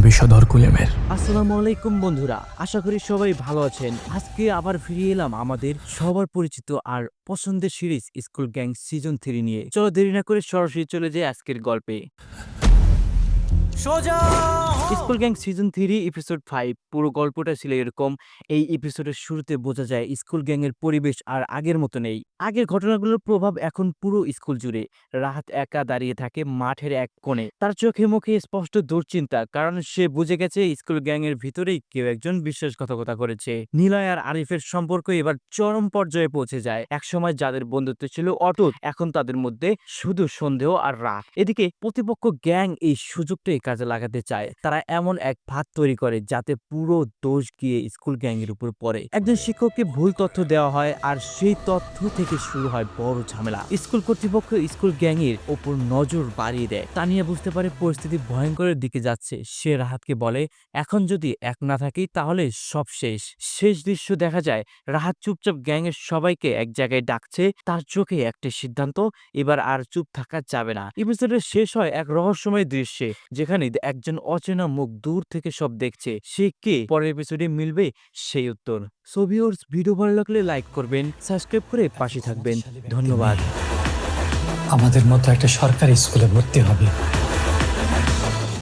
বিষধর কুলেমের। আসসালামু আলাইকুম বন্ধুরা, আশা করি সবাই ভালো আছেন। আজকে আবার ফিরে এলাম আমাদের সবার পরিচিত আর পছন্দের সিরিজ স্কুল গ্যাং সিজন 3 নিয়ে। চলো দেরি না করে সরাসরি চলে যাই আজকের গল্পে। School gang season 3 episode 5। পুরো গল্পটা ছিল এরকম। এই এপিসোডের শুরুতে বোঝা যায় স্কুল গ্যাং এর পরিবেশ আর আগের মতো নেই। আগের ঘটনাগুলোর প্রভাব এখন পুরো স্কুল জুড়ে। রাহাত একা দাঁড়িয়ে থাকে মাঠের এক কোণে, তার চোখে মুখে স্পষ্ট দুশ্চিন্তা, কারণ সে বুঝে গেছে স্কুল গ্যাং এর ভিতরেই কেউ একজন বিশ্বাসঘাতকতা করেছে। নিলয় আর আরিফের সম্পর্ক এবার চরম পর্যায়ে পৌঁছে যায়। একসময় যাদের বন্ধুত্ব ছিল অটুট, এখন তাদের মধ্যে শুধু সন্দেহ আর রাগ। এদিকে প্রতিপক্ষ গ্যাং এই সুযোগটাই কাজে লাগাতে চায়। তারা এমন এক ফাঁদ তৈরি করে যাতে পুরো দোষ গিয়ে স্কুল গ্যাং এর উপর পড়ে। একজন শিক্ষককে ভুল তথ্য দেওয়া হয় আর সেই তথ্য থেকে শুরু হয় বড় ঝামেলা। স্কুল কর্তৃপক্ষ স্কুল গ্যাং এর ওপর নজর বাড়িয়ে দেয়। তানিয়া বুঝতে পারে পরিস্থিতি ভয়ঙ্করের দিকে যাচ্ছে। সে রাহাতকে বলে, এখন যদি এক না থাকি তাহলে সব শেষ। শেষ দৃশ্য দেখা যায় রাহাত চুপচাপ গ্যাং এর সবাইকে এক জায়গায় ডাকছে। তার চোখে একটা সিদ্ধান্ত, এবার আর চুপ থাকা যাবে না। এপিসোডের শেষ হয় এক রহস্যময় দৃশ্যে, যেখানে একজন অচেনা মুখ দূর থেকে সব দেখছে। সে কে? পরের এপিসোডে মিলবে সেই উত্তর। সো ভিউয়ার্স, ভিডিও ভালো লাগলে লাইক করবেন, সাবস্ক্রাইব করে পাশে থাকবেন। ধন্যবাদ। আমাদের মতো একটা সরকারি স্কুলে ভর্তি হবে।